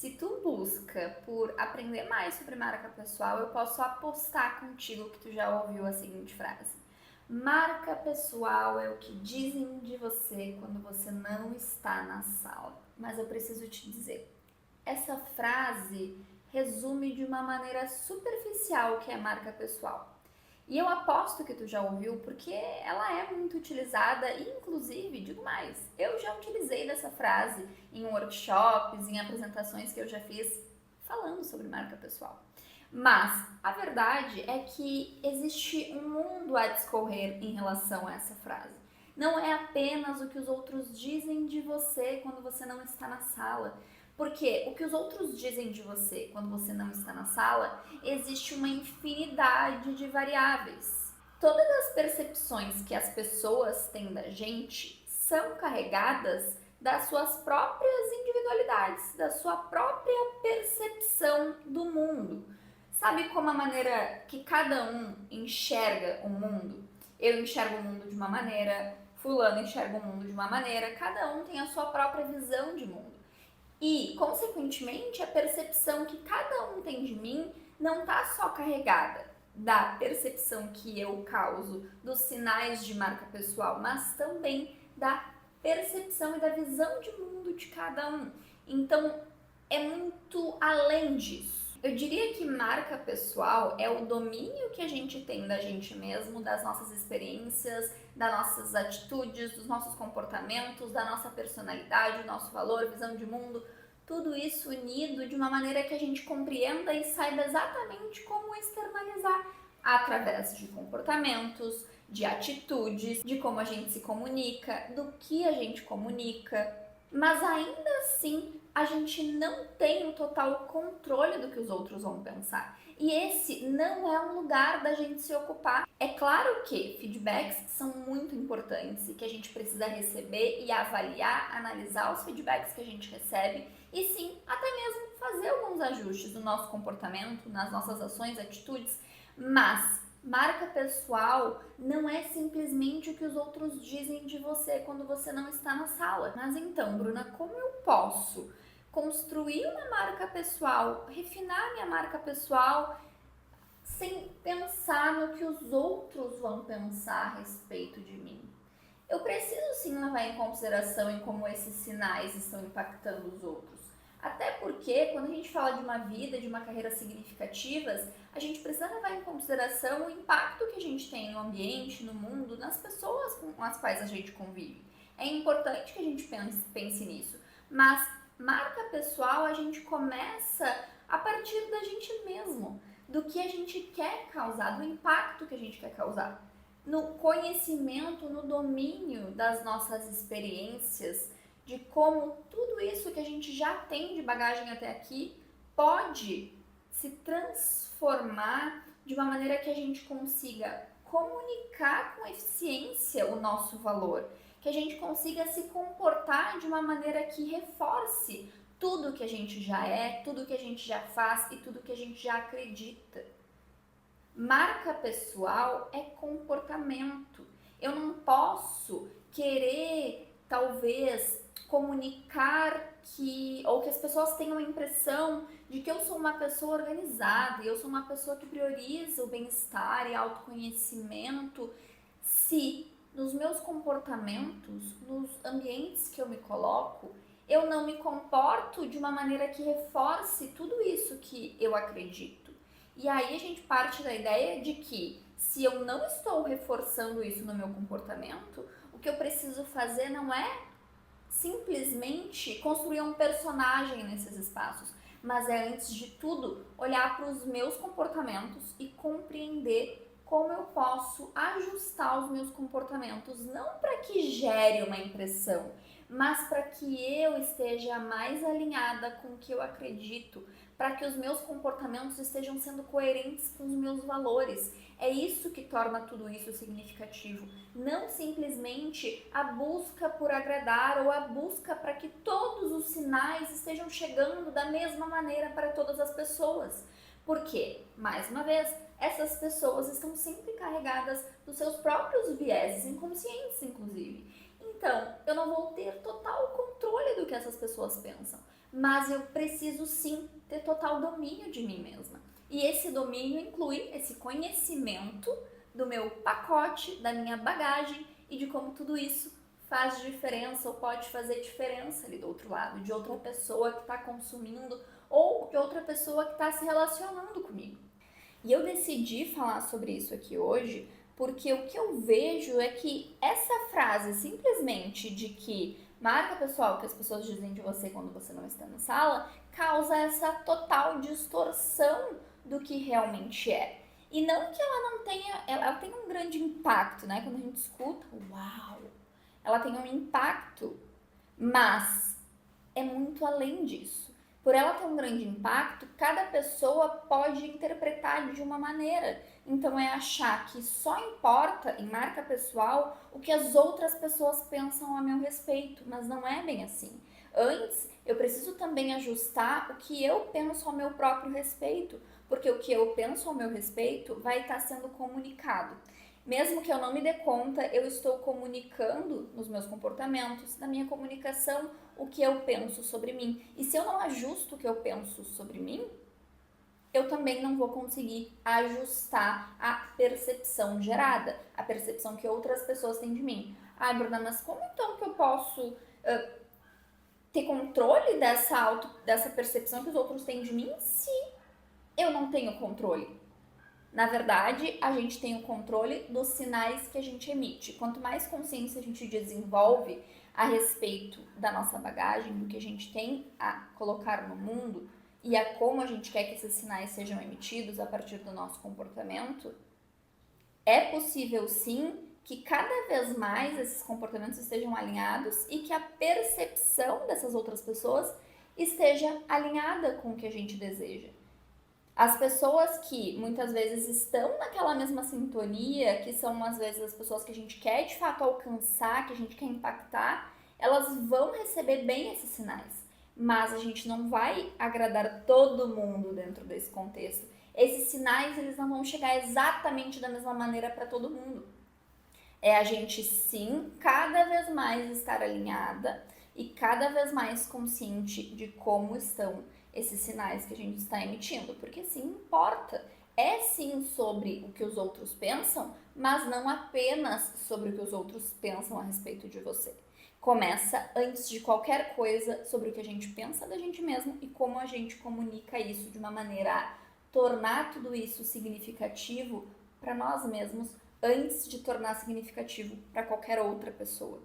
Se tu busca por aprender mais sobre marca pessoal, eu posso apostar contigo que tu já ouviu a seguinte frase: marca pessoal é o que dizem de você quando você não está na sala. Mas eu preciso te dizer, essa frase resume de uma maneira superficial o que é marca pessoal. E eu aposto que tu já ouviu porque ela é muito utilizada e, inclusive, digo mais, eu já utilizei dessa frase em workshops, em apresentações que eu já fiz falando sobre marca pessoal. Mas a verdade é que existe um mundo a discorrer em relação a essa frase. Não é apenas o que os outros dizem de você quando você não está na sala. Porque o que os outros dizem de você quando você não está na sala, existe uma infinidade de variáveis. Todas as percepções que as pessoas têm da gente são carregadas das suas próprias individualidades, da sua própria percepção do mundo. Sabe como a maneira que cada um enxerga o mundo? Eu enxergo o mundo de uma maneira, fulano enxerga o mundo de uma maneira, cada um tem a sua própria visão de mundo. E, consequentemente, a percepção que cada um tem de mim não está só carregada da percepção que eu causo dos sinais de marca pessoal, mas também da percepção e da visão de mundo de cada um. Então, é muito além disso. Eu diria que marca pessoal é o domínio que a gente tem da gente mesmo, das nossas experiências, das nossas atitudes, dos nossos comportamentos, da nossa personalidade, o nosso valor, visão de mundo, tudo isso unido de uma maneira que a gente compreenda e saiba exatamente como externalizar através de comportamentos, de atitudes, de como a gente se comunica, do que a gente comunica, mas ainda assim a gente não tem o total controle do que os outros vão pensar. E esse não é um lugar da gente se ocupar. É claro que feedbacks são muito importantes e que a gente precisa receber e avaliar, analisar os feedbacks que a gente recebe e sim, até mesmo fazer alguns ajustes no nosso comportamento, nas nossas ações, atitudes, mas marca pessoal não é simplesmente o que os outros dizem de você quando você não está na sala. Mas então, Bruna, como eu posso construir uma marca pessoal, refinar minha marca pessoal sem pensar no que os outros vão pensar a respeito de mim? Eu preciso sim levar em consideração em como esses sinais estão impactando os outros. Até porque, quando a gente fala de uma vida, de uma carreira significativas, a gente precisa levar em consideração o impacto que a gente tem no ambiente, no mundo, nas pessoas com as quais a gente convive. É importante que a gente pense nisso. Mas marca pessoal a gente começa a partir da gente mesmo, do que a gente quer causar, do impacto que a gente quer causar, no conhecimento, no domínio das nossas experiências, de como tudo isso que a gente já tem de bagagem até aqui pode se transformar de uma maneira que a gente consiga comunicar com eficiência o nosso valor, que a gente consiga se comportar de uma maneira que reforce tudo que a gente já é, tudo que a gente já faz e tudo que a gente já acredita. Marca pessoal é comportamento. Eu não posso querer, talvez, comunicar ou que as pessoas tenham a impressão de que eu sou uma pessoa organizada e eu sou uma pessoa que prioriza o bem-estar e autoconhecimento, se nos meus comportamentos, nos ambientes que eu me coloco, eu não me comporto de uma maneira que reforce tudo isso que eu acredito. E aí a gente parte da ideia de que se eu não estou reforçando isso no meu comportamento, o que eu preciso fazer não é simplesmente construir um personagem nesses espaços, mas é, antes de tudo, olhar para os meus comportamentos e compreender como eu posso ajustar os meus comportamentos, não para que gere uma impressão, mas para que eu esteja mais alinhada com o que eu acredito, para que os meus comportamentos estejam sendo coerentes com os meus valores. É isso que torna tudo isso significativo, não simplesmente a busca por agradar ou a busca para que todos os sinais estejam chegando da mesma maneira para todas as pessoas. Porque, mais uma vez, essas pessoas estão sempre carregadas dos seus próprios vieses inconscientes, inclusive. Então, eu não vou ter total controle do que essas pessoas pensam. mas eu preciso sim ter total domínio de mim mesma. E esse domínio inclui esse conhecimento do meu pacote, da minha bagagem e de como tudo isso faz diferença ou pode fazer diferença ali do outro lado, de outra pessoa que está consumindo ou de outra pessoa que está se relacionando comigo. E eu decidi falar sobre isso aqui hoje porque o que eu vejo é que essa frase simplesmente de que marca pessoal que as pessoas dizem de você quando você não está na sala causa essa total distorção do que realmente é. E não que ela não tenha, ela tem um grande impacto, né? Quando a gente escuta, uau, ela tem um impacto, mas é muito além disso. Por ela ter um grande impacto, cada pessoa pode interpretar de uma maneira. Então é achar que só importa em marca pessoal o que as outras pessoas pensam a meu respeito, mas não é bem assim. Antes, eu preciso também ajustar o que eu penso ao meu próprio respeito, porque o que eu penso ao meu respeito vai estar sendo comunicado. Mesmo que eu não me dê conta, eu estou comunicando nos meus comportamentos, na minha comunicação, o que eu penso sobre mim. E se eu não ajusto o que eu penso sobre mim, eu também não vou conseguir ajustar a percepção gerada, a percepção que outras pessoas têm de mim. Ai, Bruna, mas como então que eu posso ter controle dessa percepção que os outros têm de mim se eu não tenho controle? Na verdade, a gente tem o controle dos sinais que a gente emite. Quanto mais consciência a gente desenvolve a respeito da nossa bagagem, do que a gente tem a colocar no mundo e a como a gente quer que esses sinais sejam emitidos a partir do nosso comportamento, é possível sim que cada vez mais esses comportamentos estejam alinhados e que a percepção dessas outras pessoas esteja alinhada com o que a gente deseja. As pessoas que muitas vezes estão naquela mesma sintonia, que são às vezes as pessoas que a gente quer de fato alcançar, que a gente quer impactar, elas vão receber bem esses sinais. Mas a gente não vai agradar todo mundo dentro desse contexto. Esses sinais, eles não vão chegar exatamente da mesma maneira para todo mundo. É a gente sim, cada vez mais estar alinhada e cada vez mais consciente de como estão esses sinais que a gente está emitindo, porque sim importa. É sim sobre o que os outros pensam, mas não apenas sobre o que os outros pensam a respeito de você. Começa antes de qualquer coisa sobre o que a gente pensa da gente mesmo e como a gente comunica isso de uma maneira a tornar tudo isso significativo para nós mesmos antes de tornar significativo para qualquer outra pessoa.